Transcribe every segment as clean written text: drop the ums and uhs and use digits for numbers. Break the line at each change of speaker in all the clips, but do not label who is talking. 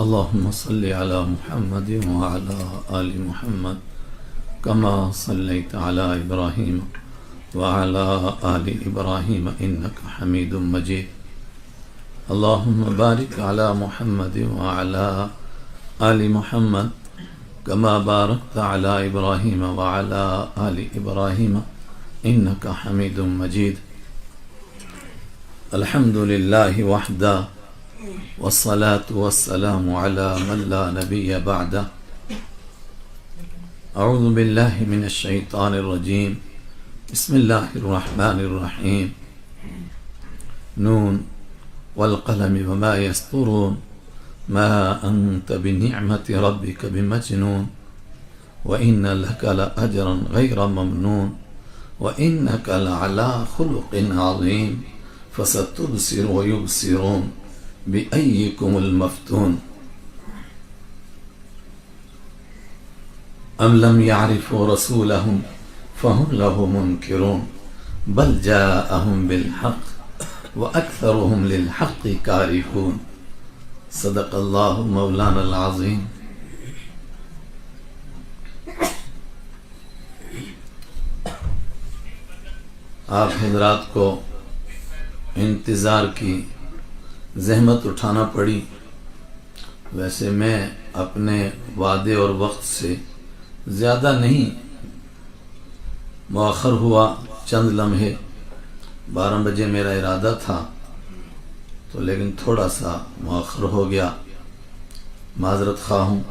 اللهم صل على محمد وعلى آل محمد كما صليت على إبراهيم وعلى آل إبراهيم إنك حميد مجيد. اللهم بارك على محمد وعلى آل محمد كما باركت على إبراهيم وعلى آل إبراهيم إنك حميد مجيد. الحمد لله وحده والصلاة والسلام على من لا نبي بعده. أعوذ بالله من الشيطان الرجيم. بسم الله الرحمن الرحيم. نون والقلم وما يسطرون ما أنت بنعمة ربك بمجنون وإن لك لأجرا غير ممنون وإنك لعلى خلق عظيم فستبصر ويبصرون بأيكم المفتون. أم لم يعرفوا رسولهم فهم له منكرون بل جاءهم بالحق وأكثرهم للحق كارهون. صدق الله مولانا العظيم. آپ حضرات کو انتظار کی زحمت اٹھانا پڑی. ویسے میں اپنے وعدے اور وقت سے زیادہ نہیں مؤخر ہوا، چند لمحے. 12 بجے میرا ارادہ تھا تو لیکن تھوڑا سا مؤخر ہو گیا. معذرت خواہ ہوں،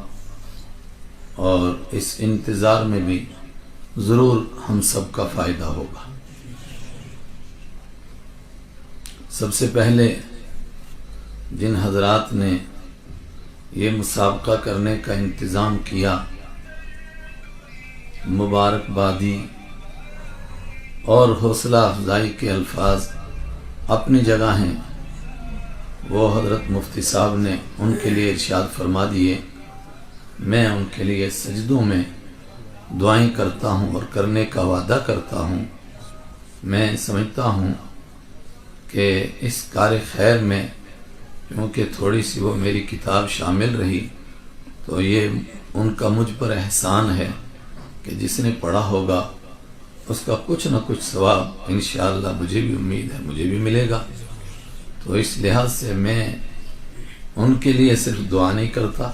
اور اس انتظار میں بھی ضرور ہم سب کا فائدہ ہوگا. سب سے پہلے جن حضرات نے یہ مسابقہ کرنے کا انتظام کیا، مبارکبادی اور حوصلہ افزائی کے الفاظ اپنی جگہ ہیں. وہ حضرت مفتی صاحب نے ان کے لیے ارشاد فرما دیے. میں ان کے لیے سجدوں میں دعائیں کرتا ہوں اور کرنے کا وعدہ کرتا ہوں. میں سمجھتا ہوں کہ اس کار خیر میں کیونکہ تھوڑی سی وہ میری کتاب شامل رہی تو یہ ان کا مجھ پر احسان ہے کہ جس نے پڑھا ہوگا اس کا کچھ نہ کچھ ثواب انشاءاللہ مجھے بھی امید ہے مجھے بھی ملے گا. تو اس لحاظ سے میں ان کے لیے صرف دعا نہیں کرتا،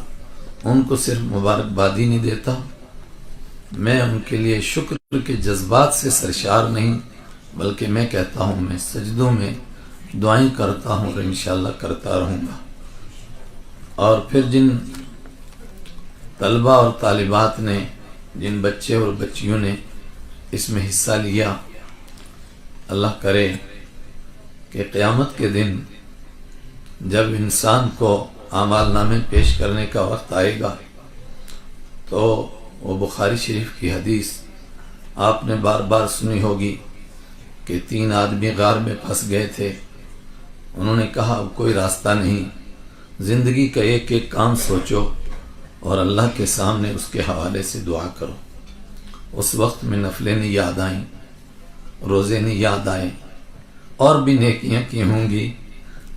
ان کو صرف مبارکبادی نہیں دیتا. میں ان کے لیے شکر کے جذبات سے سرشار نہیں، بلکہ میں کہتا ہوں میں سجدوں میں دعائیں کرتا ہوں اور انشاءاللہ کرتا رہوں گا. اور پھر جن طلبہ اور طالبات نے، جن بچے اور بچیوں نے اس میں حصہ لیا، اللہ کرے کہ قیامت کے دن جب انسان کو اعمال نامے پیش کرنے کا وقت آئے گا تو وہ بخاری شریف کی حدیث آپ نے بار بار سنی ہوگی کہ 3 آدمی غار میں پھنس گئے تھے. انہوں نے کہا اب کوئی راستہ نہیں، زندگی کا ایک ایک کام سوچو اور اللہ کے سامنے اس کے حوالے سے دعا کرو. اس وقت میں نفلیں نہیں یاد آئیں، روزے نہیں یاد آئے، اور بھی نیکیاں کی ہوں گی،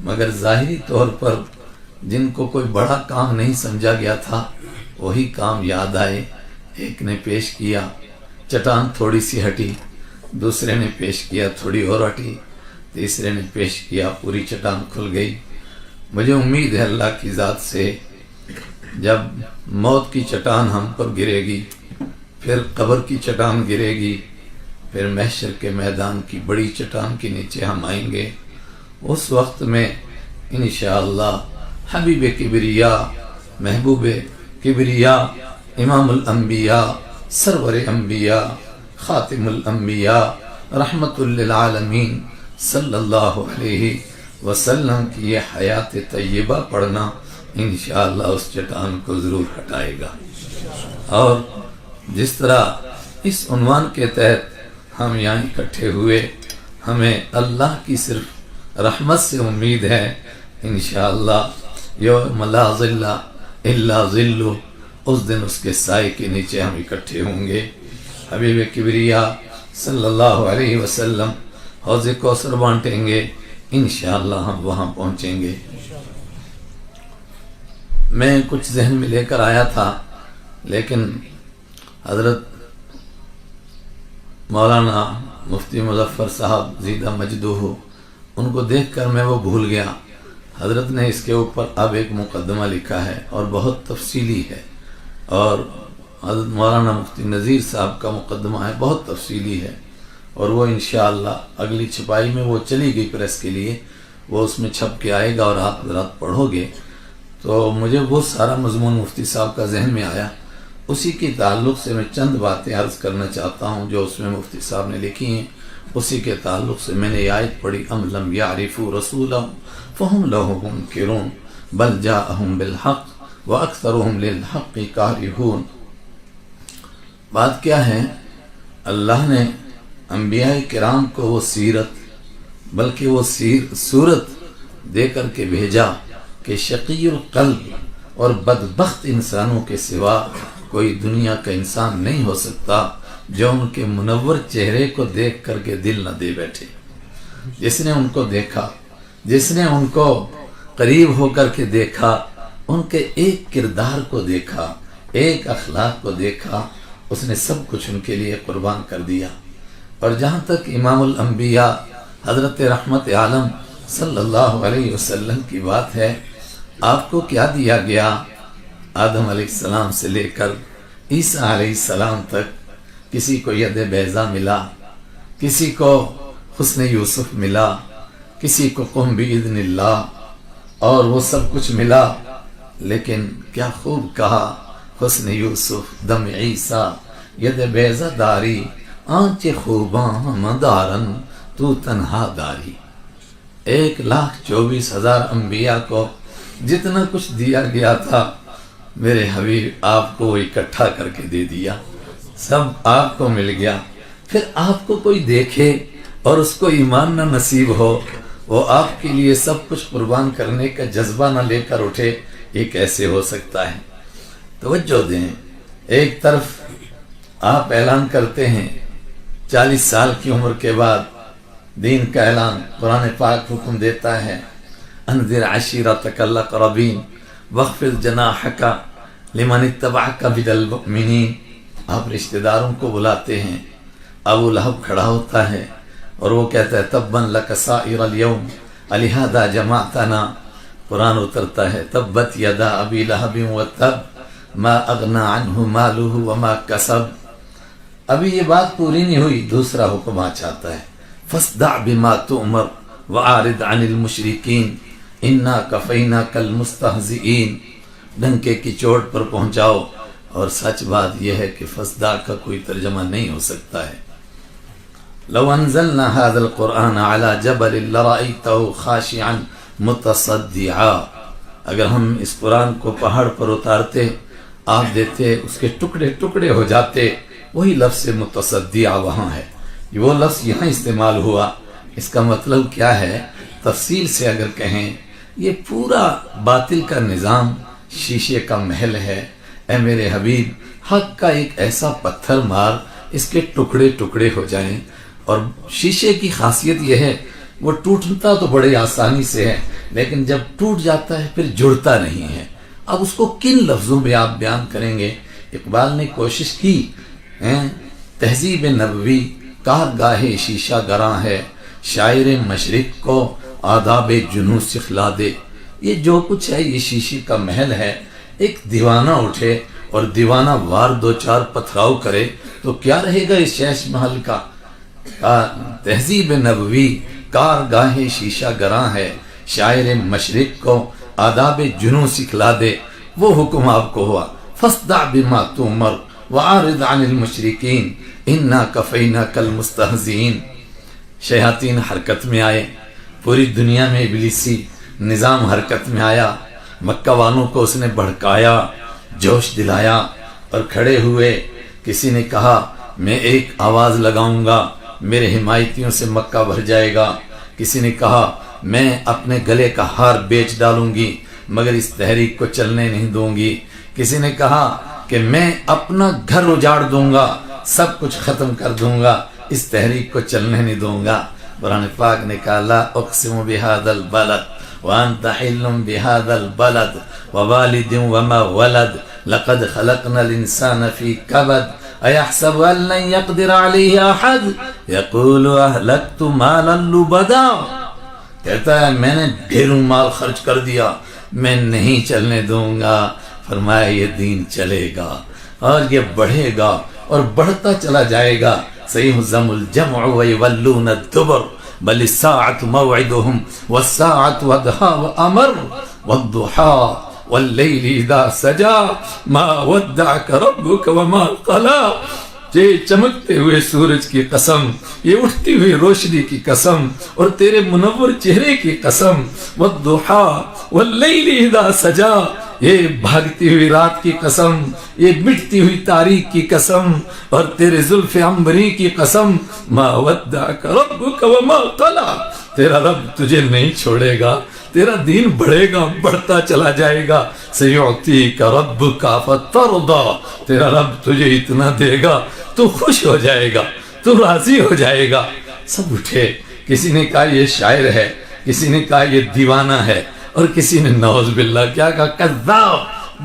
مگر ظاہری طور پر جن کو کوئی بڑا کام نہیں سمجھا گیا تھا وہی کام یاد آئے. ایک نے پیش کیا، چٹان تھوڑی سی ہٹی، دوسرے نے پیش کیا تھوڑی اور ہٹی، تیسرے نے پیش کیا پوری چٹان کھل گئی. مجھے امید ہے اللہ کی ذات سے جب موت کی چٹان ہم پر گرے گی، پھر قبر کی چٹان گرے گی، پھر محشر کے میدان کی بڑی چٹان کے نیچے ہم آئیں گے، اس وقت میں انشاءاللہ حبیب کبریا، محبوب کبریا، امام الانبیاء، سرور انبیاء، خاتم الانبیاء، رحمت للعالمین صلی اللہ علیہ وسلم کی یہ حیات طیبہ پڑھنا انشاءاللہ اس چٹان کو ضرور ہٹائے گا. اور جس طرح اس عنوان کے تحت ہم یہاں اکٹھے ہوئے، ہمیں اللہ کی صرف رحمت سے امید ہے. انشاءاللہ یوم لا ظل الا ظلہ، اس دن اس کے سائے کے نیچے ہم اکٹھے ہوں گے. حبیب کبریا صلی اللہ علیہ وسلم حوض کوثر بانٹیں گے، انشاءاللہ ہم وہاں پہنچیں گے. میں کچھ ذہن میں لے کر آیا تھا، لیکن حضرت مولانا مفتی مظفر صاحب زیدہ مجدہ ان کو دیکھ کر میں وہ بھول گیا۔ حضرت نے اس کے اوپر اب ایک مقدمہ لکھا ہے اور بہت تفصیلی ہے، اور حضرت مولانا مفتی نذیر صاحب کا مقدمہ ہے، بہت تفصیلی ہے، اور وہ انشاءاللہ اگلی چھپائی میں وہ چلی گئی پریس کے لیے، وہ اس میں چھپ کے آئے گا اور آپ حضرات پڑھو گے۔ تو مجھے وہ سارا مضمون مفتی صاحب کا ذہن میں آیا، اسی کے تعلق سے میں چند باتیں عرض کرنا چاہتا ہوں جو اس میں مفتی صاحب نے لکھی ہیں۔ اسی کے تعلق سے میں نے یہ آیت پڑھی، ام لم یعرفوا رسولهم فهم له منکرون بل جاءهم بالحق واکثرهم للحق کارہون۔ بات کیا ہے؟ اللہ نے انبیاء کرام کو وہ سیرت، بلکہ وہ صورت دے کر کے بھیجا کہ شقی القلب اور بدبخت انسانوں کے سوا کوئی دنیا کا انسان نہیں ہو سکتا جو ان کے منور چہرے کو دیکھ کر کے دل نہ دے بیٹھے۔ جس نے ان کو دیکھا، جس نے ان کو قریب ہو کر کے دیکھا، ان کے ایک کردار کو دیکھا، ایک اخلاق کو دیکھا، اس نے سب کچھ ان کے لیے قربان کر دیا۔ اور جہاں تک امام الانبیاء حضرت رحمت عالم صلی اللہ علیہ وسلم کی بات ہے، آپ کو کیا دیا گیا؟ آدم علیہ السلام سے لے کر عیسیٰ علیہ السلام تک کسی کو ید بیضا ملا، کسی کو حسن یوسف ملا، کسی کو قم باذن اللہ، اور وہ سب کچھ ملا، لیکن کیا خوب کہا، حسن یوسف دم عیسیٰ ید بیضا داری، آنچ خوباں مدارن تو تنہا داری۔ 1,24,000 انبیاء کو جتنا کچھ دیا گیا تھا میرے حبیب آپ کو اکٹھا کر کے دے دیا، سب آپ کو مل گیا۔ پھر آپ کو کوئی دیکھے اور اس کو ایمان نہ نصیب ہو، وہ آپ کے لیے سب کچھ قربان کرنے کا جذبہ نہ لے کر اٹھے، یہ کیسے ہو سکتا ہے؟ توجہ دیں، ایک طرف آپ اعلان کرتے ہیں 40 سال کی عمر کے بعد دین کا اعلان، قرآن پاک حکم دیتا ہے انذر عشیرتک الاقربین واخفض جناحک لمن اتبعک من المؤمنین۔ آپ رشتہ داروں کو بلاتے ہیں، ابو لہب کھڑا ہوتا ہے اور وہ کہتا ہے تبا لک سائر اليوم الہذا جمعتنا۔ قرآن اترتا ہے تبت یدا ابی لہب وتب ما اغنی عنہ مالہ وما کسب۔ ابھی یہ بات پوری نہیں ہوئی، دوسرا حکم آ جاتا ہے فاصدع بما تؤمر وعارض عن المشرکین انا کفیناک المستہزئین۔ ڈنکے کی چوٹ پر پہنچاؤ، اور سچ بات یہ ہے کہ فاصدع کا کوئی ترجمہ نہیں ہو سکتا ہے۔ لو انزلنا هذا القرآن على جبل لرأيته خاشعا متصدعا۔ اگر ہم اس قرآن کو پہاڑ پر اتارتے، آپ دیتے، اس کے ٹکڑے ٹکڑے ہو جاتے۔ وہی لفظ متصدع وہاں ہے، وہ لفظ یہاں استعمال ہوا۔ اس کا مطلب کیا ہے؟ تفصیل سے اگر کہیں، یہ پورا باطل کا نظام شیشے کا محل ہے۔ اے میرے حبیب، حق کا ایک ایسا پتھر مار اس کے ٹکڑے ٹکڑے ہو جائیں۔ اور شیشے کی خاصیت یہ ہے وہ ٹوٹتا تو بڑے آسانی سے ہے، لیکن جب ٹوٹ جاتا ہے پھر جڑتا نہیں ہے۔ اب اس کو کن لفظوں میں آپ بیان کریں گے؟ اقبال نے کوشش کی، تہذیب نبوی کارگاہ شیشہ گراں ہے، شاعر مشرق کو آداب جنوں سکھلا دے۔ یہ جو کچھ ہے یہ شیشے کا محل ہے۔ ایک دیوانہ اٹھے اور دیوانہ وار دو چار پتھراؤ کرے تو کیا رہے گا اس شیش محل کا؟ تہذیب نبوی کارگاہ شیشہ گراں ہے، شاعر مشرق کو آداب جنوں سکھلا دے۔ وہ حکم آپ کو ہوا فاصدع بما تؤمر وعارض عن المشرکین انا کفیناک المستہزئین۔ شیاطین حرکت میں آئے، پوری دنیا میں ابلیسی نظام حرکت میں آیا۔ مکہ والوں کو اس نے بھڑکایا، جوش دلایا، اور کھڑے ہوئے۔ کسی نے کہا میں ایک آواز لگاؤں گا، میرے حمایتیوں سے مکہ بھر جائے گا۔ کسی نے کہا میں اپنے گلے کا ہار بیچ ڈالوں گی مگر اس تحریک کو چلنے نہیں دوں گی۔ کسی نے کہا کہ میں اپنا گھر اجاڑ دوں گا، سب کچھ ختم کر دوں گا، اس تحریک کو چلنے نہیں دوں گا۔ قرآن پاک نے کہا لا اقسم بہذا البلد وأنت حل بهذا البلد ووالد وما ولد لقد خلقنا الإنسان في كبد أيحسب أن لن يقدر عليه أحد يقول أهلكت مالا لبدا. کہتا ہے میں نے ڈھیروں مال خرچ کر دیا، میں نہیں چلنے دوں گا. فرمایا یہ دین چلے گا اور یہ بڑھے گا اور بڑھتا چلا جائے گا. سيهزم الجمع ويولون الدبر بل الساعة موعدهم والساعة أدهى وأمر والضحى والليل إذا سجى ما ودعك ربك وما قلى. یہ چمکتے ہوئے سورج کی قسم، یہ اٹھتی ہوئی روشنی کی قسم اور تیرے منور چہرے کی قسم. والضحى والليل إذا سجى، یہ بھاگتی ہوئی رات کی قسم، یہ مٹتی ہوئی تاریخ کی قسم اور تیرے زلف عنبری کی قسم. ما ودعك ربك وما قلى، تیرا رب تجھے نہیں چھوڑے گا، تیرا دین بڑھے گا، بڑھتا چلا جائے گا. سيعطيك ربك فترضى، تیرا رب تجھے اتنا دے گا تو خوش ہو جائے گا، تو راضی ہو جائے گا. سب اٹھے. کسی نے کہا یہ شاعر ہے، کسی نے کہا یہ دیوانہ ہے، اور کسی نے نعوذ باللہ کیا کہا کذاب،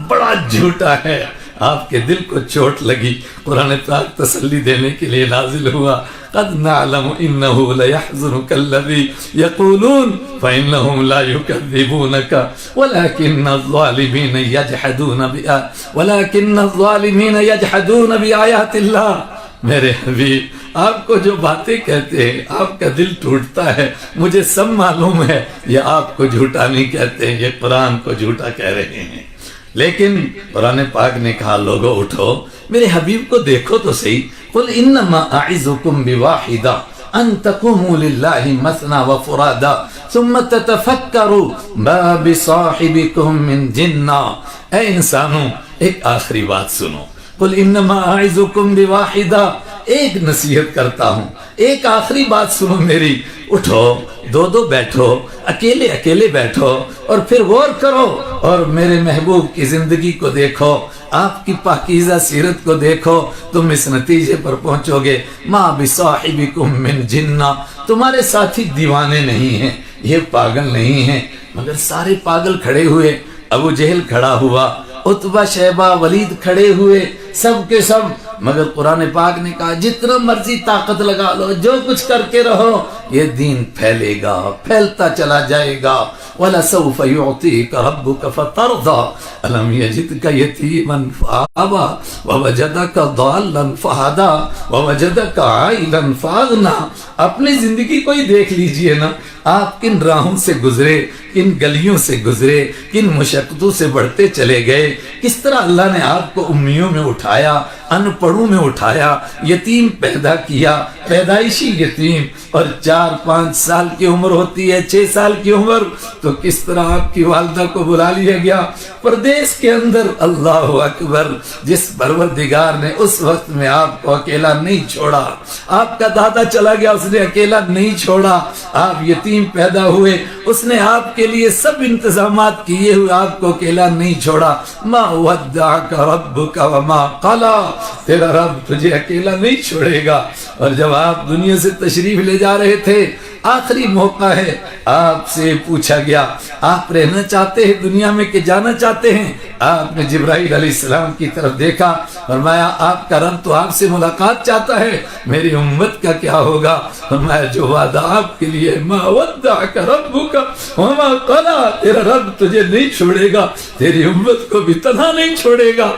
بڑا جھوٹا ہے. آپ کے دل کو چوٹ لگی. قرآن پاک تسلی دینے کے لیے نازل ہوا. قد نعلم انه ليحزنك الذي يقولون فانهم لا يكذبونك ولكن الظالمين يجحدون بآيات الله. میرے حبیب آپ کو جو باتیں کہتے ہیں آپ کا دل ٹوٹتا ہے، مجھے سب معلوم ہے. یہ آپ کو جھوٹا نہیں کہتے ہیں، یہ قرآن کو جھوٹا کہہ رہے ہیں. لیکن قرآن پاک نے کہا لوگو اٹھو، میرے حبیب کو دیکھو تو صحیح. قل انما اعظکم بواحدہ ان تقوموا للہ مثنى وفرادا ثم تتفکروا ما بصاحبکم من جنہ. اے انسانوں ایک آخری بات سنو. قل انما اعظکم بواحدہ، ایک نصیحت کرتا ہوں، ایک آخری بات سنو میری. اٹھو، دو دو بیٹھو، اکیلے اکیلے بیٹھو اور پھر غور کرو اور میرے محبوب کی زندگی کو دیکھو، آپ کی پاکیزہ سیرت کو دیکھو. تم اس نتیجے پر پہنچو گے ما بصاحبکم من جنہ، تمہارے ساتھی دیوانے نہیں ہیں، یہ پاگل نہیں ہیں. مگر سارے پاگل کھڑے ہوئے. ابو جہل کھڑا ہوا، عتبہ شیبہ ولید کھڑے ہوئے، سب کے سب. مگر قرآن پاک نے کہا جتنا مرضی طاقت لگا لو، جو کچھ کر کے رہو، یہ دین پھیلے گا، پھیلتا چلا جائے گا. وَلَسَوْفَ يُعْطِيكَ رَبُّكَ فَتَرْضَى أَلَمْ يَجِدْكَ يَتِيمًا فَآوَى وَوَجَدَكَ ضَالًّا فَهَدَى وَوَجَدَكَ عَائِلًا فَأَغْنَى. اپنی زندگی کو ہی دیکھ لیجئے نا، آپ کن راہوں سے گزرے، کن گلیوں سے گزرے، کن مشقتوں سے بڑھتے چلے گئے. کس طرح اللہ نے آپ کو امیوں میں اٹھایا، ان پڑھوں میں اٹھایا، یتیم پیدا کیا، پیدائشی یتیم. اور 4-5 سال کی عمر ہوتی ہے، 6 سال کی عمر، تو کس طرح آپ کی والدہ کو بلا لیا گیا پردیس کے اندر. اللہ اکبر. جس پروردگار نے اس وقت میں آپ کو اکیلا نہیں چھوڑا، آپ کا دادا چلا گیا، اس نے اکیلا نہیں چھوڑا. آپ یتیم پیدا ہوئے، اس نے آپ کے لیے سب انتظامات کیے ہوئے آپ کو اکیلا نہیں چھوڑا. ما ودعک ربک وما قلی، تیرا رب تجھے اکیلا نہیں چھوڑے گا. اور جب آپ دنیا سے تشریف لے جا رہے تھے، آخری موقع ہے، آپ سے پوچھا گیا آپ رہنا چاہتے ہیں دنیا میں کہ جانا چاہتے ہیں؟ آپ نے جبرائیل علیہ السلام کی طرف دیکھا، فرمایا آپ کا رب تو آپ سے ملاقات چاہتا ہے، میری امت کا کیا ہوگا؟ فرمایا جو وعدہ آپ کے لیے، ما ودعک ربک وما قلی، تیرا رب تجھے نہیں چھوڑے گا، تیری امت کو بھی تنہا نہیں چھوڑے گا.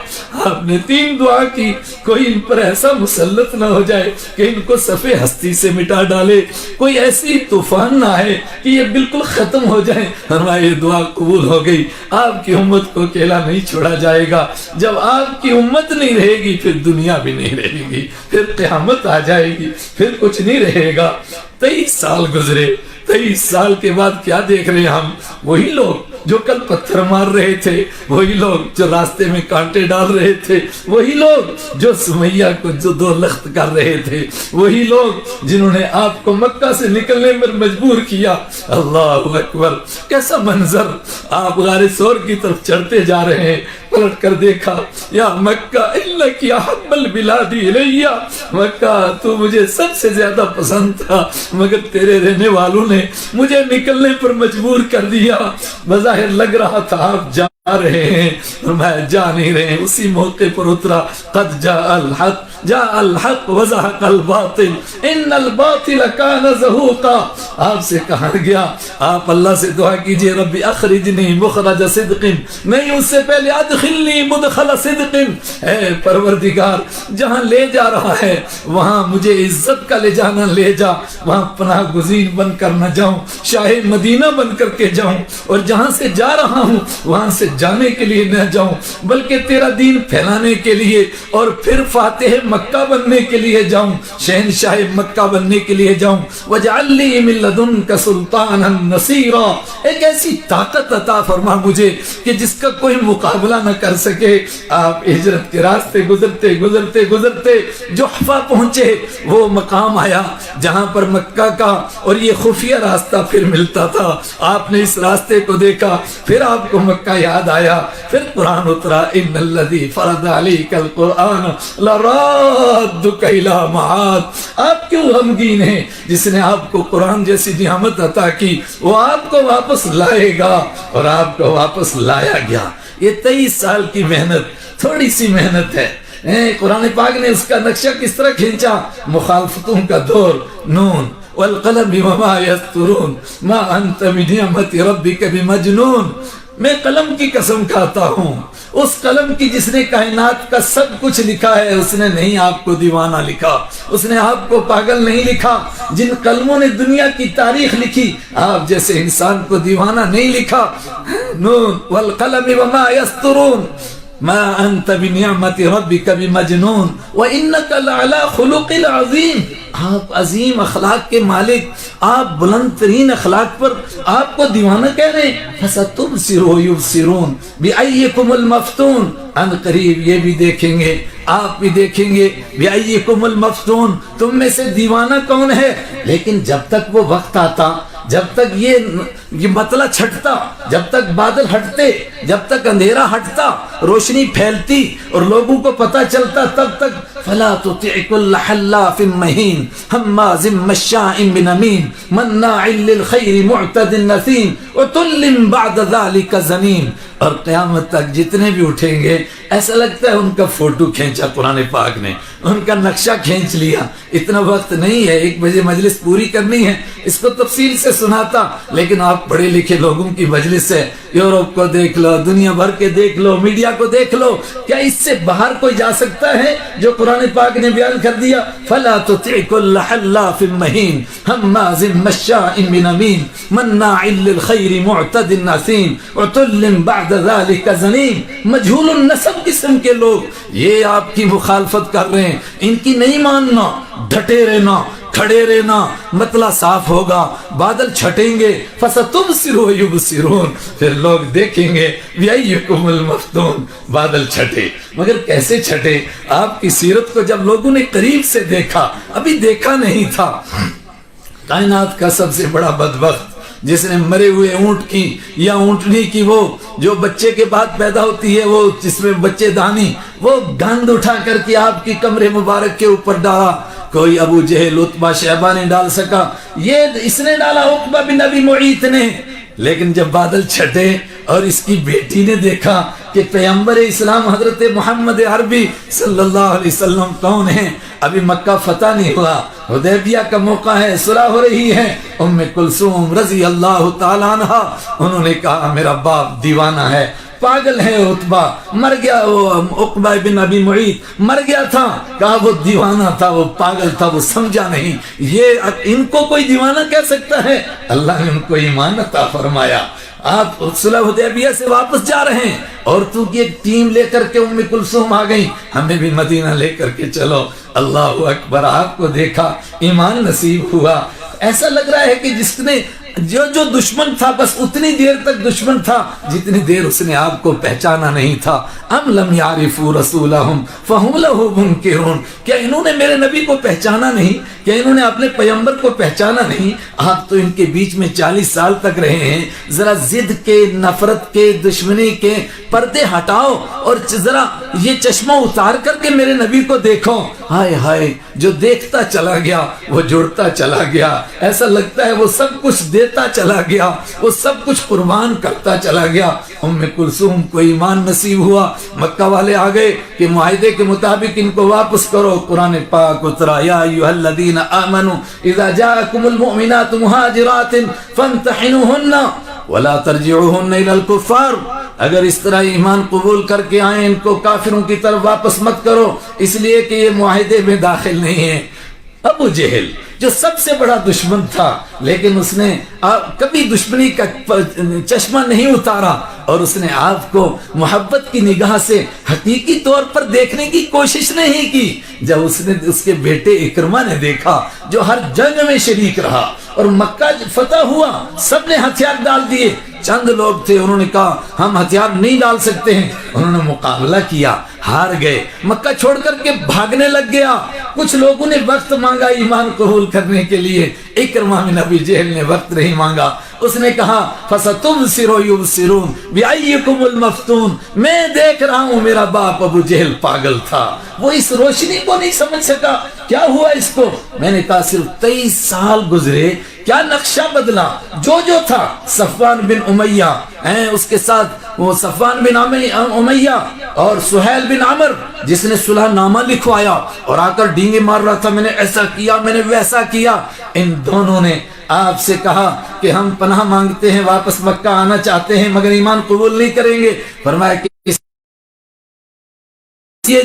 آپ نے 3 دعا کی، کوئی ان پر ایسا مسلط نہ ہو جائے کہ ان کو صفحے ہستی سے مٹا ڈالے، کوئی ایسی طوفان نہ آئے کہ یہ بالکل ختم ہو جائیں. فرمایا یہ دعا قبول ہو گئی، آپ کی امت کو اکیلا نہیں چھوڑا جائے گا. جب آپ کی امت نہیں رہے گی پھر دنیا بھی نہیں رہے گی، پھر قیامت آ جائے گی، پھر کچھ نہیں رہے گا. 23 سال گزرے. 23 سال کے بعد کیا دیکھ رہے ہیں ہم؟ وہی لوگ جو کل پتھر مار رہے تھے، وہی لوگ جو راستے میں کانٹے ڈال رہے تھے، وہی لوگ جو سمیہ کو جو 2 لخت کر رہے تھے، وہی لوگ جنہوں نے آپ کو مکہ سے نکلنے پر مجبور کیا. اللہ اکبر. کیسا منظر. آپ غار ثور کی طرف چڑھتے جا رہے ہیں، پلٹ کر دیکھا، یا مکہ ان وَإِنَّكِ أَحَبَّ الْبِلَادِ إِلَيَّ، مکہ تو مجھے سب سے زیادہ پسند تھا، مگر تیرے رہنے والوں نے مجھے نکلنے پر مجبور کر دیا۔ بظاہر لگ رہا تھا آپ جا رہے ہیں، فرمایا جا نہیں رہے۔ اسی موقع پر اترا قد جاء الحق، جاء الحق وزهق الباطل ان الباطل كان زهوقا۔ آپ سے کہا گیا، آپ اللہ سے دعا کیجئے رب اخرجنی مخرج صدق، نہیں اس سے پہلے ادخلنی مدخل صدق، اے پروردگار جہاں لے جا رہا ہے وہاں مجھے عزت کا لے جانا لے جا، وہاں پناہ گزین بن کر نہ جاؤں، شاہ مدینہ بن کر کے جاؤں، اور جہاں سے جا رہا ہوں وہاں سے جانے کے لیے نہ جاؤں بلکہ تیرا دین پھیلانے کے لیے اور پھر فاتح مکہ بننے کے لیے جاؤں، شہنشاہ مکہ بننے کے لیے جاؤں۔ وَاجْعَلْ لِي مِن لَّدُنْكَ سُلْطَانًا نَصِيرًا، ایک ایسی طاقت عطا فرما مجھے کہ جس کا کوئی مقابلہ نہ کر سکے۔ آپ ہجرت کے راستے گزرتے گزرتے گزرتے جحفہ پہنچے، وہ مقام آیا جہاں پر مکہ کا اور یہ خفیہ راستہ پھر ملتا تھا۔ آپ نے اس راستے کو دیکھا، پھر آپ کو مکہ یاد آیا، پھر قرآن اترا ان الذی فرض علیک القرآن لرادک الی معاد۔ آپ کیوں غمگین ہیں؟ جس نے آپ کو قرآن جیسی نعمت عطا کی وہ آپ کو واپس لائے گا، اور آپ کو واپس لایا گیا۔ یہ 23 سال کی محنت تھوڑی سی محنت ہے۔ قرآن پاک نے اس کا نقشہ کس طرح کھینچا؟ مخالفتوں کا دور، نون والقلم وما یسطرون ما انت بنعمت ربک بمجنون۔ میں قلم کی قسم کھاتا ہوں، اس قلم کی جس نے کائنات کا سب کچھ لکھا ہے، اس نے نہیں آپ کو دیوانہ لکھا، اس نے آپ کو پاگل نہیں لکھا۔ جن قلموں نے دنیا کی تاریخ لکھی، آپ جیسے انسان کو دیوانہ نہیں لکھا۔ نون والقلم وما یسطرون ما انت بنعمت ربک بمجنون وانک لعلی خلق عظیم۔ آپ عظیم اخلاق کے مالک، آپ بلند ترین اخلاق پر آپ کو دیوانہ کہہ رہے ہیں۔ فَسَتُبْصِرُ وَيُبْصِرُونَ بِأَيِّكُمُ الْمَفْتُونَ، ان قریب یہ بھی دیکھیں گے، آپ بھی دیکھیں گے۔ بِأَيِّكُمُ الْمَفْتُونَ، تم میں سے دیوانہ کون ہے؟ لیکن جب تک وہ وقت آتا، جب تک یہ مطلع چھٹتا، جب تک بادل ہٹتے، جب تک اندھیرا ہٹتا، روشنی پھیلتی اور لوگوں کو پتہ چلتا، تب تک فَلَا تُطِعْ كُلَّ حَلَّافٍ مَّهِينٍ هَمَّازٍ مَّشَّاءٍ بِنَمِيمٍ مَّنَّاعٍ لِّلْخَيْرِ مُعْتَدٍ نَّثِيمٍ عُتُلٍّ بَعْدَ ذَلِكَ زَنِيمٍ۔ اور قیامت تک جتنے بھی اٹھیں گے ایسا لگتا ہے ان کا فوٹو کھینچا قرآن پاک نے، ان کا نقشہ کھینچ لیا۔ اتنا وقت نہیں ہے، 1 بجے مجلس پوری کرنی ہے، اس کو تفصیل سے سناتا، لیکن آپ پڑھے لکھے لوگوں کی مجلس ہے، یورپ کو دیکھ لو، دنیا بھر کے دیکھ لو، میڈیا کو دیکھ لو، کیا اس سے باہر کوئی جا سکتا ہے جو قرآن پاک نے بیان کر دیا؟ فَلَا تُطِعْ كُلَّ حَلَّافٍ مَّهِينٍ هَمَّازٍ مَّشَّاءٍ بِنَمِيمٍ مَّنَّاعٍ لِّلْخَيْرِ مُعْتَدٍ نَّثِيمٍ عُتُلٍّ بَعْدَ ذَلِكَ زَنِيمٍ۔ مجہول النسب قسم کے لوگ یہ آپ کی مخالفت کر رہے ہیں، ان کی نہیں ماننا، ڈٹے رہنا، کھڑے رہنا، مطلع صاف ہوگا، بادل چھٹیں گے، فَسَتُبْصِرُ وَيُبْصِرُونَ، پھر لوگ دیکھیں گے بِأَيِّكُمُ الْمَفْتُونَ، بادل چھٹے۔ مگر کیسے چھٹے؟ آپ کی سیرت کو جب لوگوں نے قریب سے دیکھا، ابھی دیکھا نہیں تھا۔ کائنات کا سب سے بڑا بدبخت جس نے مرے ہوئے اونٹ کی یا اونٹنی کی، وہ جو بچے کے بعد پیدا ہوتی ہے، وہ جس میں بچے دانی، وہ گند اٹھا کر کے آپ کی کمر مبارک کے اوپر ڈالا، کوئی ابو جہل، عتبہ، شیبہ نہیں ڈال سکا، یہ اس نے ڈالا عقبہ بن ابی معیط نے۔ لیکن جب بادل چھٹے اور اس کی بیٹی نے دیکھا کہ پیغمبر اسلام حضرت محمد عربی صلی اللہ علیہ وسلم کون ہیں، ابھی مکہ فتح نہیں ہوا، حدیبیہ کا موقع ہے، صلح ہو رہی ہے، ام کلثوم رضی اللہ تعالیٰ عنہ، انہوں نے کہا میرا باپ دیوانہ ہے، پاگل ہے، عتبہ مر گیا، وہ عقبہ بن ابی معیط مر گیا تھا، کہا وہ دیوانہ تھا، وہ پاگل تھا، وہ سمجھا نہیں، یہ ان کو کوئی دیوانہ کہہ سکتا ہے؟ اللہ نے ان کو ایمان عطا فرمایا۔ آپ صلح حدیبیہ سے واپس جا رہے ہیں، عورتوں کی ایک ٹیم لے کر کے ام کلثوم آ گئی، ہمیں بھی مدینہ لے کر کے چلو۔ اللہ اکبر، آپ کو دیکھا، ایمان نصیب ہوا۔ ایسا لگ رہا ہے کہ جس نے جو دشمن تھا بس اتنی دیر تک دشمن تھا جتنی دیر اس نے آپ کو پہچانا نہیں تھا. ام لم یعرفوا رسولہم فہم لہ منکرون. کیا انہوں نے میرے نبی کو پہچانا نہیں؟ کیا انہوں نے اپنے پیغمبر کو پہچانا نہیں؟ آپ تو ان کے بیچ میں 40 سال تک رہے ہیں. ذرا ضد کے، نفرت کے، دشمنی کے پردے ہٹاؤ اور ذرا یہ چشمہ اتار کر کے میرے نبی کو دیکھو. ہائے ہائے، جو دیکھتا چلا گیا وہ جڑتا چلا گیا. ایسا لگتا ہے وہ سب کچھ دیتا چلا گیا، وہ سب کچھ قربان کرتا چلا گیا. ام کلثوم کو ایمان نصیب ہوا. مکہ والے آ گئے کہ معاہدے کے مطابق ان کو واپس کرو. قرآن پاک اترا، یا ایھا الذین آمنوا اذا جاءکم المؤمنات مہاجرات فامتحنوہن ولا ترجعوہن الی الکفار. اگر اس طرح ایمان قبول کر کے آئیں ان کو کافروں کی طرف واپس مت کرو، اس لیے کہ یہ معاہدے میں داخل نہیں ہیں. ابو جہل جو سب سے بڑا دشمن تھا، لیکن اس نے کبھی دشمنی کا چشمہ نہیں اتارا اور اس نے آپ کو محبت کی نگاہ سے حقیقی طور پر دیکھنے کی کوشش نہیں کی. جب اس نے اس کے بیٹے اکرمہ نے دیکھا جو ہر جنگ میں شریک رہا اور مکہ فتح ہوا، سب نے ہتھیار ڈال دیے. چند لوگ تھے، انہوں نے کہا ہم ہتھیار نہیں ڈال سکتے ہیں. انہوں نے مقابلہ کیا، ہار گئے، مکہ چھوڑ کر کے بھاگنے لگ گیا. کچھ لوگوں نے وقت مانگا ایمان قبول کرنے کے لیے، اکرمہ بن ابی جہل نے وقت نہیں مانگا. اس نے کہا فَسَتُبْصِرُ يُبْصِرُونَ بِأَيِّكُمُ الْمَفْتُونَ. میں دیکھ رہا ہوں میرا باپ ابو جہل پاگل تھا، وہ اس روشنی کو نہیں سمجھ سکا. کیا ہوا اس کو؟ میں نے کہا صرف 23 سال گزرے، کیا نقشہ بدلا. جو تھا صفوان بن امیہ، اس کے ساتھ وہ صفوان بن امیہ اور سہیل بن عمر جس نے صلح نامہ لکھوایا اور آ کر ڈینگے مار رہا تھا، میں نے ایسا کیا، میں نے ویسا کیا. ان دونوں نے آپ سے کہا کہ ہم پناہ مانگتے ہیں، واپس مکہ آنا چاہتے ہیں مگر ایمان قبول نہیں کریں گے. فرمایا کہ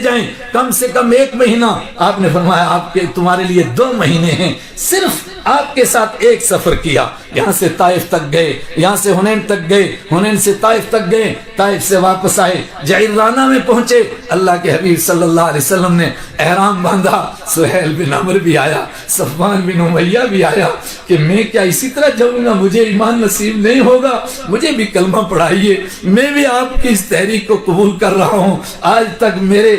جائیں کم سے کم 1 مہینہ. آپ نے فرمایا آپ کے تمہارے لیے 2 مہینے ہیں. صرف آپ کے ساتھ ایک سفر کیا، یہاں سے طائف تک گئے، یہاں سے حنین تک گئے، حنین سے طائف تک گئے، طائف سے واپس آئے، جعرانہ میں پہنچے. اللہ کے حبیب صلی اللہ علیہ وسلم نے احرام باندھا. سہیل بن عمر بھی آیا، صفوان بن امیہ بھی آیا کہ میں کیا اسی طرح جاؤں گا؟ مجھے ایمان نصیب نہیں ہوگا، مجھے بھی کلمہ پڑھائیے، میں بھی آپ کی اس تحریک کو قبول کر رہا ہوں. آج تک میرے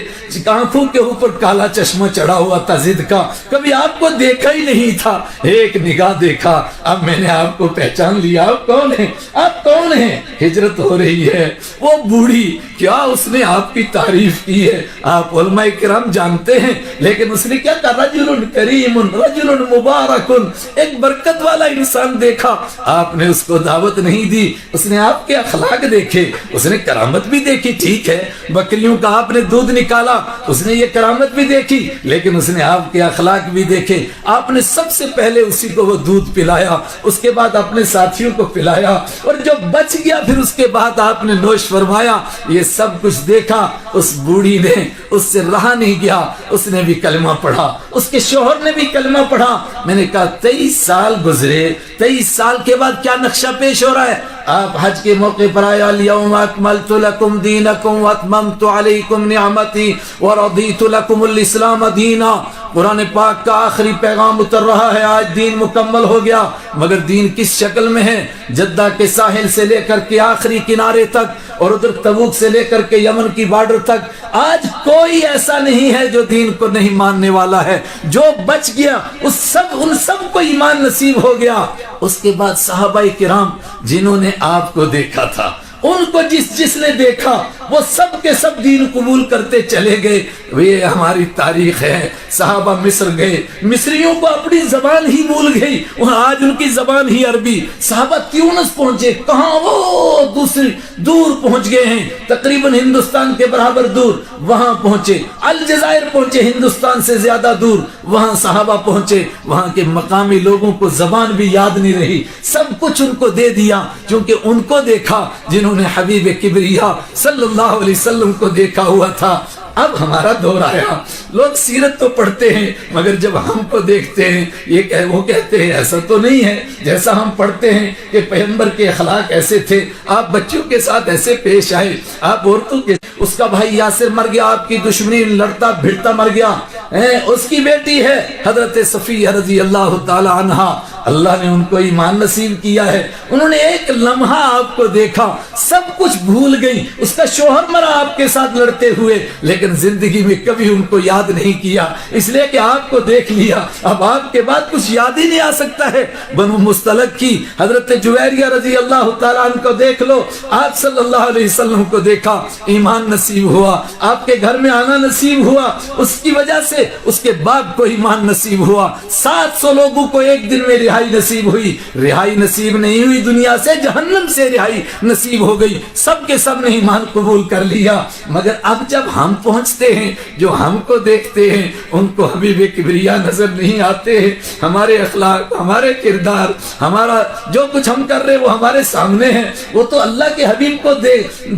آنکھوں کے اوپر کالا چشمہ چڑھا ہوا تھا ضد کا، کبھی آپ کو دیکھا ہی نہیں تھا. ایک نگاہ دیکھا، اب میں نے آپ کو پہچان لیا. آپ کون ہیں؟ آپ کون ہیں؟ ہجرت ہو رہی ہے. وہ بوڑھی کیا اس نے آپ کی تعریف کی ہے، آپ علماء کرام جانتے ہیں، لیکن اس نے کیا کہا؟ رجل کریم، رجل مبارک، ایک برکت والا انسان دیکھا. آپ نے اس کو دعوت نہیں دی. اس نے آپ کے اخلاق دیکھے، اس نے کرامت بھی دیکھی. ٹھیک ہے، بکریوں کا آپ نے دودھ نکالا، اس نے یہ کرامت بھی دیکھی، لیکن اس نے آپ کے اخلاق بھی دیکھے. آپ نے سب سے پہلے اسی کو وہ دودھ پلایا، اس کے بعد اپنے ساتھیوں کو پلایا، اور جو بچ گیا پھر اس کے بعد آپ نے نوش فرمایا. یہ سب کچھ دیکھا. اس بوڑھی نے اس سے رہا نہیں گیا، اس نے بھی کلمہ پڑھا، اس کے شوہر نے بھی کلمہ پڑھا. میں نے کہا 23 سال گزرے، 23 سال کے بعد کیا نقشہ پیش ہو رہا ہے؟ آپ حج کے موقع پر آیا الیوم اکملت لکم دینکم واتممت علیکم نعمتی ورضیت لکم الاسلام دینا. قرآن پاک کا آخری پیغام اتر رہا ہے، آج دین مکمل ہو گیا. مگر دین کس شکل میں ہے؟ جدہ کے ساحل سے لے کر کے آخری کنارے تک اور ادھر تبوک سے لے کر کے یمن کی بارڈر تک آج کوئی ایسا نہیں ہے جو دین کو نہیں ماننے والا ہے. جو بچ گیا ان سب کو ایمان نصیب ہو گیا. اس کے بعد صحابہ کرام جنہوں نے آپ کو دیکھا تھا، ان کو جس نے دیکھا وہ سب کے سب دین قبول کرتے چلے گئے. یہ ہماری تاریخ ہے. صحابہ مصر گئے، مصریوں کو اپنی زبان ہی بھول گئی، آج ان کی زبان ہی عربی. صحابہ تیونس پہنچے، کہاں؟ وہ دوسری دور پہنچ گئے ہیں، تقریباً ہندوستان کے برابر دور. وہاں پہنچے. الجزائر پہنچے، ہندوستان سے زیادہ دور. وہاں صحابہ پہنچے. وہاں کے مقامی لوگوں کو زبان بھی یاد نہیں رہی، سب کچھ ان کو دے دیا، کیونکہ ان کو دیکھا جنہوں نے حبیب کبریا صلی اللہ علیہ وسلم کو دیکھا ہوا تھا. اب ہمارا دور آیا. لوگ سیرت تو پڑھتے ہیں مگر جب ہم کو دیکھتے ہیں وہ کہتے ہیں ایسا تو نہیں ہے جیسا ہم پڑھتے ہیں کہ پیغمبر کے اخلاق ایسے تھے، آپ بچوں کے ساتھ ایسے پیش آئے، آپ عورتوں کے، اس کا بھائی یاسر مر گیا، آپ کی دشمنی لڑتا بھیڑتا مر گیا. اس کی بیٹی ہے حضرت صفیہ رضی اللہ تعالی عنہا، اللہ نے ان کو ایمان نصیب کیا ہے، انہوں نے ایک لمحہ آپ کو دیکھا، سب کچھ بھول گئی، اس کا شوہر مرا آپ کے ساتھ لڑتے ہوئے، لیکن زندگی میں کبھی ان کو یاد نہیں کیا، اس لیے کہ آپ کو دیکھ لیا، اب آپ کے بعد کچھ یاد ہی نہیں آ سکتا ہے۔ بنو مستلق کی حضرت جویریہ رضی اللہ تعالیٰ عنہ کو دیکھ لو، آپ صلی اللہ علیہ وسلم کو دیکھا، ایمان نصیب ہوا، آپ کے گھر میں آنا نصیب ہوا، اس کی وجہ سے اس کے باپ کو ایمان نصیب ہوا، 700 لوگوں کو ایک دن میں رہائی نصیب ہوئی، رہائی نصیب نہیں ہوئی دنیا سے، جہنم سے رہائی نصیب ہو گئی، سب کے سب نے ایمان قبول کر لیا۔ مگر اب جب ہم پہنچتے ہیں، جو ہم کو دیکھتے ہیں ان کو حبیب کبریا نظر نہیں آتے ہیں، ہمارے اخلاق، ہمارے کردار، ہمارا جو کچھ ہم کر رہے وہ ہمارے سامنے ہے، وہ تو اللہ کے حبیب کو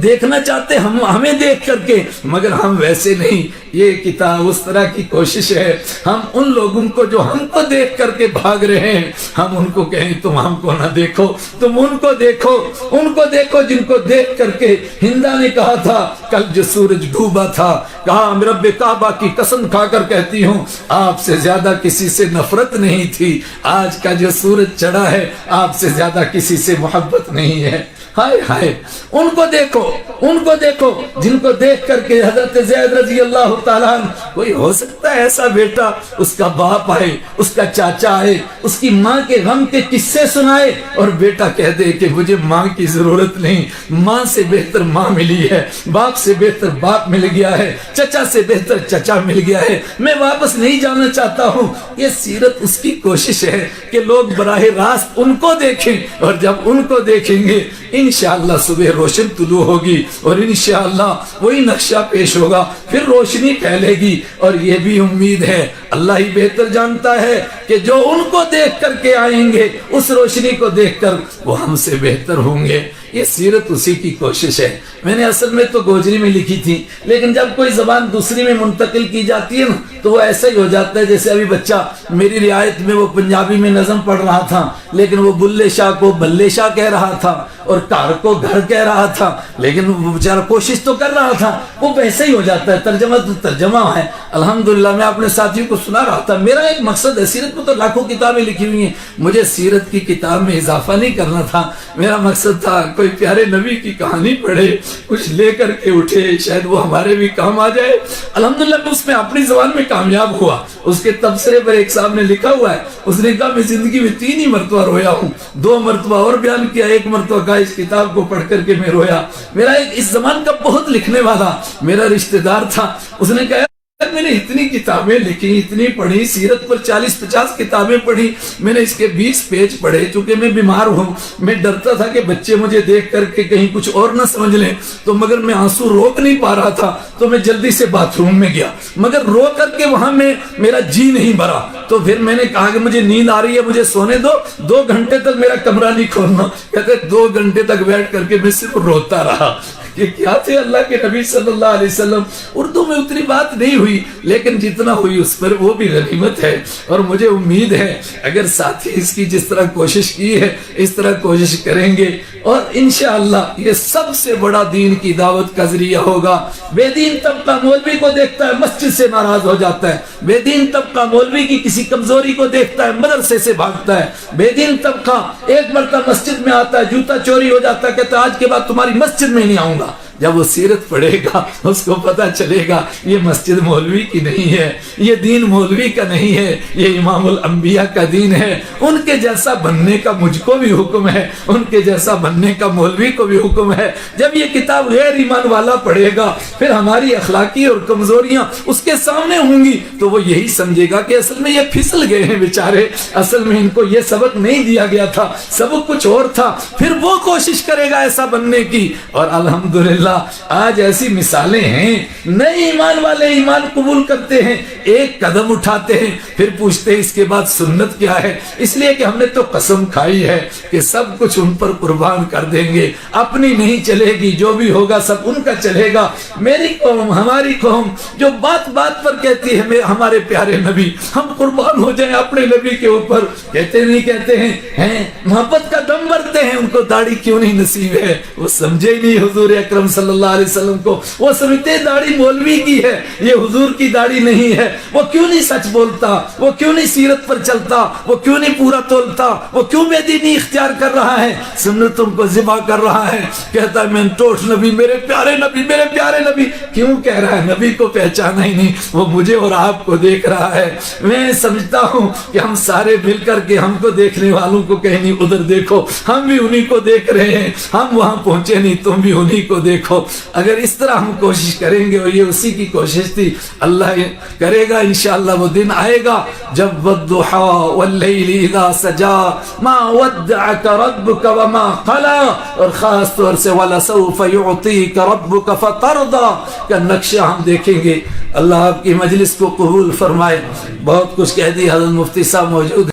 دیکھنا چاہتے ہمیں دیکھ کر کے، مگر ہم ویسے نہیں۔ یہ کتاب اس طرح کی کوشش ہے، ہم ان لوگوں کو جو ہم کو دیکھ کر کے بھاگ رہے ہیں، ہم ان کو کہیں تم ہم کو نہ دیکھو، تم ان کو دیکھو، ان کو دیکھو جن کو دیکھ کر کے ہندا نے کہا تھا کل جو سورج ڈوبا تھا، کہا رب کعبہ کی قسم کھا کر کہتی ہوں آپ سے زیادہ کسی سے نفرت نہیں تھی، آج کا جو سورج چڑھا ہے آپ سے زیادہ کسی سے محبت نہیں ہے۔ ہائے ہائے، ان کو دیکھو، ان کو دیکھو جن کو دیکھ کر کے حضرت زید رضی اللہ تعالیٰ عنہ، کوئی ہو سکتا ہے ایسا بیٹا، اس کا باپ آئے، اس کا چاچا آئے، اس کی ماں کے غم کے قصے سنائے اور بیٹا کہہ دے کہ مجھے ماں کی ضرورت نہیں، ماں سے بہتر ماں ملی ہے، باپ سے بہتر باپ مل گیا ہے، چچا سے بہتر چچا مل گیا ہے، میں واپس نہیں جانا چاہتا ہوں۔ یہ سیرت اس کی کوشش ہے کہ لوگ براہ راست ان کو دیکھیں، اور جب ان کو دیکھیں گے انشاءاللہ صبح روشن طلوع ہوگی، اور انشاءاللہ وہی نقشہ پیش ہوگا، پھر روشنی پھیلے گی۔ اور یہ بھی امید ہے، اللہ ہی بہتر جانتا ہے کہ جو ان کو دیکھ کر کے آئیں گے اس روشنی کو دیکھ کر وہ ہم سے بہتر ہوں گے۔ یہ سیرت اسی کی کوشش ہے۔ میں نے اصل میں تو گوجری میں لکھی تھی، لیکن جب کوئی زبان دوسری میں منتقل کی جاتی ہے نا تو وہ ایسا ہی ہو جاتا ہے، جیسے ابھی بچہ میری رعایت میں وہ پنجابی میں نظم پڑھ رہا تھا، لیکن وہ بلے شاہ کو بلے شاہ کہہ رہا تھا اور کار کو گھر کہہ رہا تھا، لیکن وہ بیچارہ کوشش تو کر رہا تھا، وہ ویسے ہی ہو جاتا ہے۔ ترجمہ تو ترجمہ ہے۔ الحمدللہ میں اپنے ساتھیوں کو سنا رہا تھا، میرا ایک مقصد ہے، سیرت میں تو لاکھوں کتابیں لکھی ہوئی ہیں، مجھے سیرت کی کتاب میں اضافہ نہیں کرنا تھا، میرا مقصد تھا کوئی پیارے نبی کی کہانی پڑھے، کچھ لے کر کے اٹھے، شاید وہ ہمارے بھی کام آ جائے۔ الحمدللہ میں اس میں اپنی زبان میں کامیاب ہوا۔ اس کے تبصرے پر ایک صاحب نے لکھا ہوا ہے، اس نے کہا میں زندگی میں 3 ہی مرتبہ رویا ہوں، 2 مرتبہ اور بیان کیا، 1 مرتبہ کہا اس کتاب کو پڑھ کر کے میں رویا۔ میرا ایک اس زمان کا بہت لکھنے والا میرا رشتہ دار تھا، اس نے کہا میں نے اتنی کتابیں لکھی، اتنی پڑھی، سیرت پر 40-50 کتابیں پڑھی، میں نے اس کے 20 پیج پڑھے، چونکہ میں بیمار ہوں، میں ڈرتا تھا کہ بچے مجھے دیکھ کر کے کہیں کچھ اور نہ سمجھ لیں، تو مگر میں آنسو روک نہیں پا رہا تھا، تو میں جلدی سے باتھ روم میں گیا، مگر رو کر کے وہاں میں میرا جی نہیں بھرا، تو پھر میں نے کہا کہ مجھے نیند آ رہی ہے، مجھے سونے دو، 2 گھنٹے تک میرا کمرہ نہیں کھولنا۔ کہتے 2 گھنٹے تک بیٹھ کر کے میں صرف روتا رہا کہ کیا تھے اللہ کے نبی صلی اللہ علیہ وسلم۔ اردو میں اتنی بات نہیں ہوئی، لیکن جتنا ہوئی اس پر وہ بھی غنیمت ہے، اور مجھے امید ہے اگر ساتھی اس کی جس طرح کوشش کی ہے اس طرح کوشش کریں گے، اور انشاءاللہ یہ سب سے بڑا دین کی دعوت کا ذریعہ ہوگا۔ بے دین طبقہ مولوی کو دیکھتا ہے مسجد سے ناراض ہو جاتا ہے، بے دین طبقہ مولوی کی کسی کمزوری کو دیکھتا ہے مدرسے سے بھاگتا ہے، بے دین طبقہ ایک مرتبہ مسجد میں آتا ہے، جوتا چوری ہو جاتا ہے، کہتا ہے آج کے بعد تمہاری مسجد میں نہیں آؤں گا۔ جب وہ سیرت پڑھے گا اس کو پتا چلے گا یہ مسجد مولوی کی نہیں ہے، یہ دین مولوی کا نہیں ہے، یہ امام الانبیاء کا دین ہے۔ ان کے جیسا بننے کا مجھ کو بھی حکم ہے، ان کے جیسا بننے کا مولوی کو بھی حکم ہے۔ جب یہ کتاب غیر ایمان والا پڑھے گا پھر ہماری اخلاقی اور کمزوریاں اس کے سامنے ہوں گی تو وہ یہی سمجھے گا کہ اصل میں یہ پھسل گئے ہیں بیچارے، اصل میں ان کو یہ سبق نہیں دیا گیا تھا، سبق کچھ اور تھا، پھر وہ کوشش کرے گا ایسا بننے کی۔ اور الحمدللہ آج ایسی مثالیں ہیں، نئے ایمان والے ایمان قبول کرتے ہیں، ایک قدم اٹھاتے ہیں پھر پوچھتے ہیں اس کے بعد سنت کیا ہے، اس لیے کہ ہم نے تو قسم کھائی ہے کہ سب کچھ ان پر قربان کر دیں گے، اپنی نہیں چلے گی، جو بھی ہوگا سب ان کا چلے گا۔ میری قوم، ہماری قوم جو بات بات پر کہتی ہے ہمارے پیارے نبی، ہم قربان ہو جائیں اپنے نبی کے اوپر، کہتے نہیں کہتے ہیں محبت کا دم بھرتے ہیں، ان کو داڑھی کیوں نہیں نصیب ہے، وہ سمجھے ہی نہیں حضور اکرم صلی صلی اللہ علیہ وسلم کو، وہ سمجھتے داڑھی مولوی کی ہے، یہ حضور کی داڑھی نہیں ہے۔ وہ کیوں نہیں سچ بولتا، وہ کیوں نہیں سیرت پر چلتا، وہ کیوں نہیں پورا تولتا، وہ کیوں بے دینی اختیار کر رہا ہے، سنتوں کو ذبح کر رہا ہے، کہتا ہے میں ٹوٹ نبی، میرے پیارے نبی، میرے پیارے نبی۔ کیوں کہہ رہا ہے؟ نبی کو پہچانا ہی نہیں، وہ مجھے اور آپ کو دیکھ رہا ہے۔ میں سمجھتا ہوں کہ ہم سارے مل کر کے ہم کو دیکھنے والوں کو کہیں نہیں ادھر دیکھو، ہم بھی انہی کو دیکھ رہے ہیں، ہم وہاں پہنچے نہیں، تم بھی انہی کو دیکھو۔ اگر اس طرح ہم کوشش کریں گے، اور یہ اسی کی کوشش تھی، اللہ کرے گا انشاءاللہ وہ دن آئے گا جب والضحى واللیل اذا سجا ما ودعك ربك وما قلى، اور خاص طور سے وَلَسَوْفَ يُعْطِيكَ رَبُّكَ فَتَرْضَى کا نقشہ ہم دیکھیں گے۔ اللہ آپ کی مجلس کو قبول فرمائے۔ بہت کچھ کہہ دی، حضرت مفتی صاحب موجود ہیں۔